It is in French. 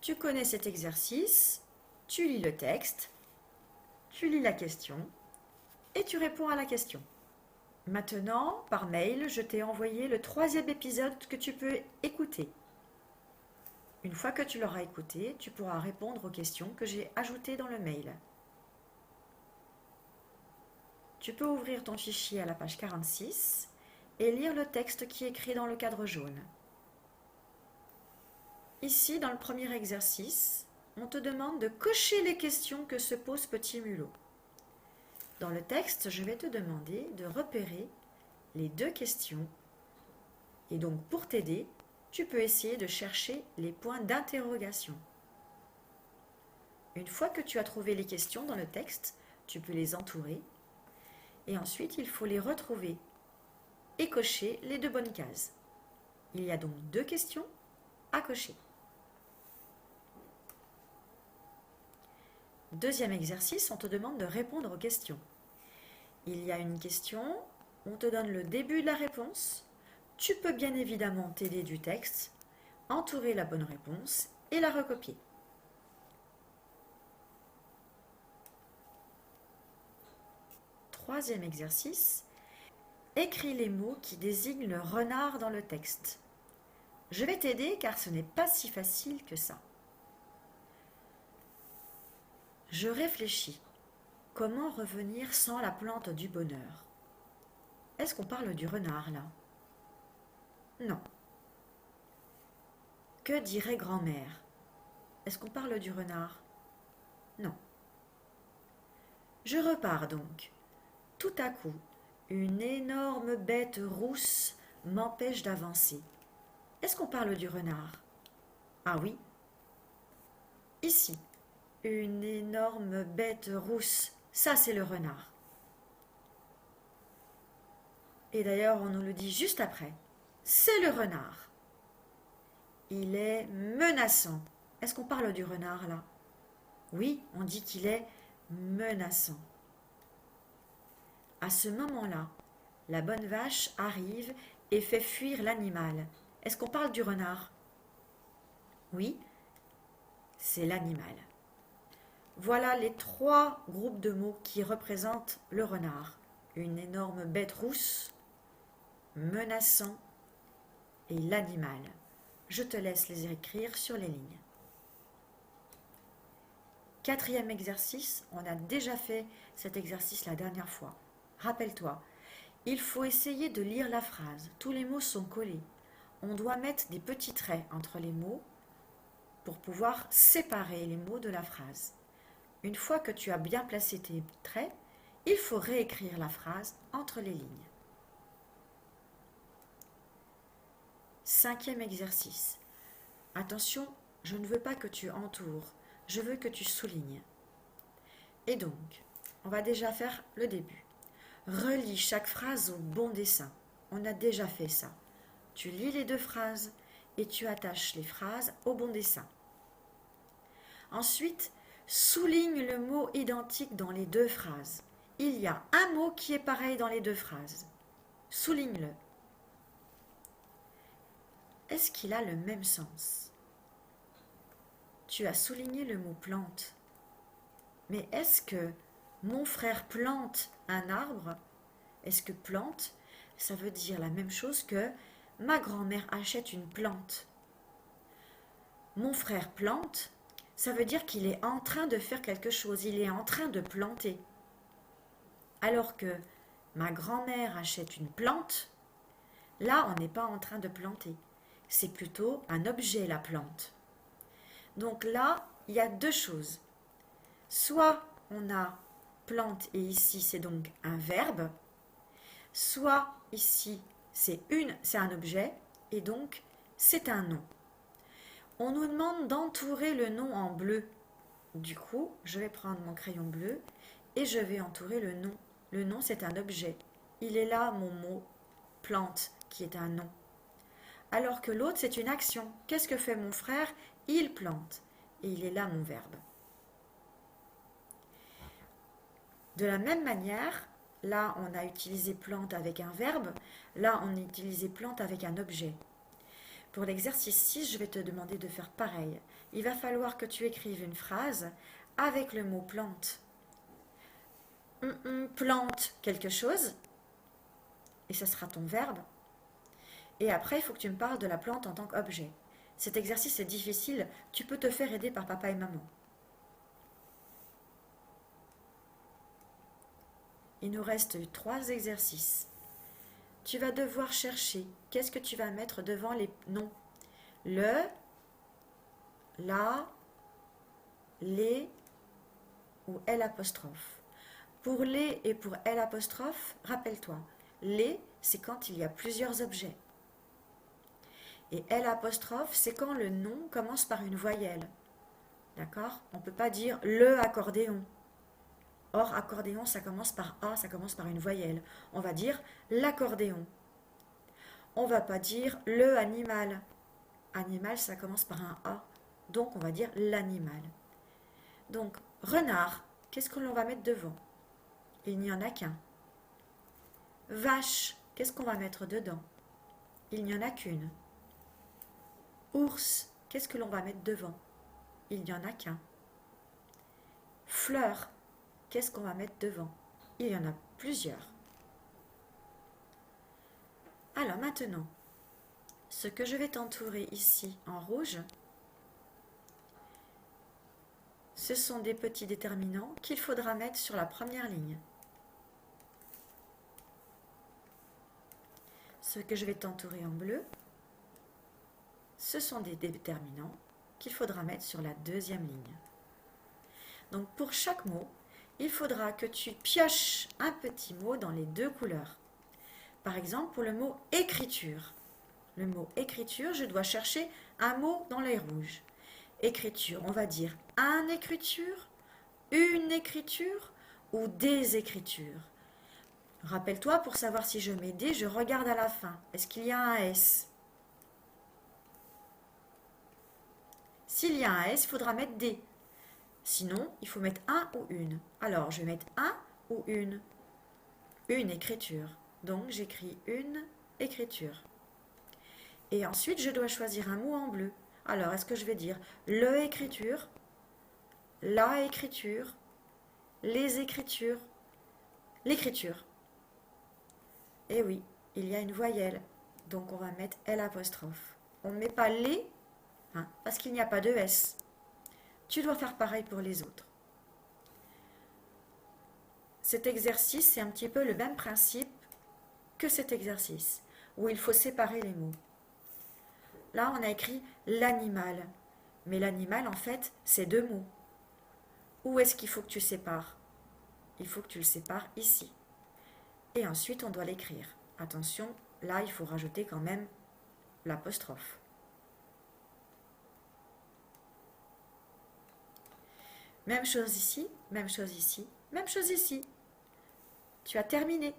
Tu connais cet exercice, tu lis le texte, tu lis la question et tu réponds à la question. Maintenant, par mail, je t'ai envoyé le 3e épisode que tu peux écouter. Une fois que tu l'auras écouté, tu pourras répondre aux questions que j'ai ajoutées dans le mail. Tu peux ouvrir ton fichier à la page 46 et lire le texte qui est écrit dans le cadre jaune. Ici, dans le premier exercice, on te demande de cocher les questions que se pose Petit Mulot. Dans le texte, je vais te demander de repérer les 2 questions. Et donc, pour t'aider, tu peux essayer de chercher les points d'interrogation. Une fois que tu as trouvé les questions dans le texte, tu peux les entourer. Et ensuite, il faut les retrouver et cocher les 2 bonnes cases. Il y a donc 2 questions à cocher. Deuxième exercice, on te demande de répondre aux questions. Il y a une question, on te donne le début de la réponse. Tu peux bien évidemment t'aider du texte, entourer la bonne réponse et la recopier. Troisième exercice, écris les mots qui désignent le renard dans le texte. Je vais t'aider car ce n'est pas si facile que ça. Je réfléchis. Comment revenir sans la plante du bonheur? Est-ce qu'on parle du renard là? Non. Que dirait grand-mère? Est-ce qu'on parle du renard? Non. Je repars donc. Tout à coup, une énorme bête rousse m'empêche d'avancer. Est-ce qu'on parle du renard? Ah oui. Ici, une énorme bête rousse, ça c'est le renard. Et d'ailleurs, on nous le dit juste après. C'est le renard. Il est menaçant. Est-ce qu'on parle du renard là? Oui, on dit qu'il est menaçant. À ce moment-là, la bonne vache arrive et fait fuir l'animal. Est-ce qu'on parle du renard? Oui, c'est l'animal. Voilà les 3 groupes de mots qui représentent le renard. Une énorme bête rousse, menaçant et l'animal. Je te laisse les écrire sur les lignes. 4e exercice, on a déjà fait cet exercice la dernière fois. Rappelle-toi, il faut essayer de lire la phrase. Tous les mots sont collés. On doit mettre des petits traits entre les mots pour pouvoir séparer les mots de la phrase. Une fois que tu as bien placé tes traits, il faut réécrire la phrase entre les lignes. 5e exercice. Attention, je ne veux pas que tu entoures, je veux que tu soulignes. Et donc, on va déjà faire le début. Relis chaque phrase au bon dessin. On a déjà fait ça. Tu lis les 2 phrases et tu attaches les phrases au bon dessin. Ensuite, souligne le mot identique dans les 2 phrases. Il y a un mot qui est pareil dans les 2 phrases. Souligne-le. Est-ce qu'il a le même sens? Tu as souligné le mot plante. Mais est-ce que mon frère plante un arbre? Est-ce que plante, ça veut dire la même chose que ma grand-mère achète une plante? Mon frère plante, ça veut dire qu'il est en train de faire quelque chose, il est en train de planter. Alors que ma grand-mère achète une plante, là on n'est pas en train de planter. C'est plutôt un objet, la plante. Donc là, il y a 2 choses. Soit on a plante et ici c'est donc un verbe, soit ici c'est un objet et donc c'est un nom. On nous demande d'entourer le nom en bleu. Du coup, je vais prendre mon crayon bleu et je vais entourer le nom. Le nom c'est un objet. Il est là mon mot plante qui est un nom. Alors que l'autre c'est une action. Qu'est-ce que fait mon frère? Il plante. Et il est là mon verbe. De la même manière, là on a utilisé plante avec un verbe, là on a utilisé plante avec un objet. Pour l'exercice 6, je vais te demander de faire pareil. Il va falloir que tu écrives une phrase avec le mot plante. Plante quelque chose, et ce sera ton verbe. Et après, il faut que tu me parles de la plante en tant qu'objet. Cet exercice est difficile, tu peux te faire aider par papa et maman. Il nous reste 3 exercices. Tu vas devoir chercher qu'est-ce que tu vas mettre devant les noms. Le, la, les ou L'. Pour les et pour L', rappelle-toi, les, c'est quand il y a plusieurs objets. Et L', c'est quand le nom commence par une voyelle. D'accord? On ne peut pas dire le accordéon. Or, accordéon, ça commence par A, ça commence par une voyelle. On va dire l'accordéon. On ne va pas dire le animal. Animal, ça commence par un A. Donc, on va dire l'animal. Donc, renard, qu'est-ce que l'on va mettre devant? Il n'y en a qu'un. Vache, qu'est-ce qu'on va mettre dedans? Il n'y en a qu'une. Ours, qu'est-ce que l'on va mettre devant? Il n'y en a qu'un. Fleur, qu'est-ce qu'on va mettre devant? Il y en a plusieurs. Alors maintenant, ce que je vais t'entourer ici en rouge, ce sont des petits déterminants qu'il faudra mettre sur la première ligne. Ce que je vais t'entourer en bleu, ce sont des déterminants qu'il faudra mettre sur la deuxième ligne. Donc pour chaque mot, il faudra que tu pioches un petit mot dans les 2 couleurs. Par exemple, pour le mot écriture. Le mot écriture, je dois chercher un mot dans les rouges. Écriture, on va dire un écriture, une écriture ou des écritures. Rappelle-toi, pour savoir si je mets des, je regarde à la fin. Est-ce qu'il y a un S? S'il y a un S, il faudra mettre des. Sinon, il faut mettre un ou une. Alors, je vais mettre un ou une. Une écriture. Donc, j'écris une écriture. Et ensuite, je dois choisir un mot en bleu. Alors, est-ce que je vais dire le écriture, la écriture, les écritures, l'écriture? Eh oui, il y a une voyelle. Donc, on va mettre L'. On ne met pas les, parce qu'il n'y a pas de S. Tu dois faire pareil pour les autres. Cet exercice, c'est un petit peu le même principe que cet exercice, où il faut séparer les mots. Là, on a écrit l'animal. Mais l'animal, en fait, c'est 2 mots. Où est-ce qu'il faut que tu sépares? Il faut que tu le sépares ici. Et ensuite, on doit l'écrire. Attention, là, il faut rajouter quand même l'apostrophe. Même chose ici, même chose ici, même chose ici. Tu as terminé.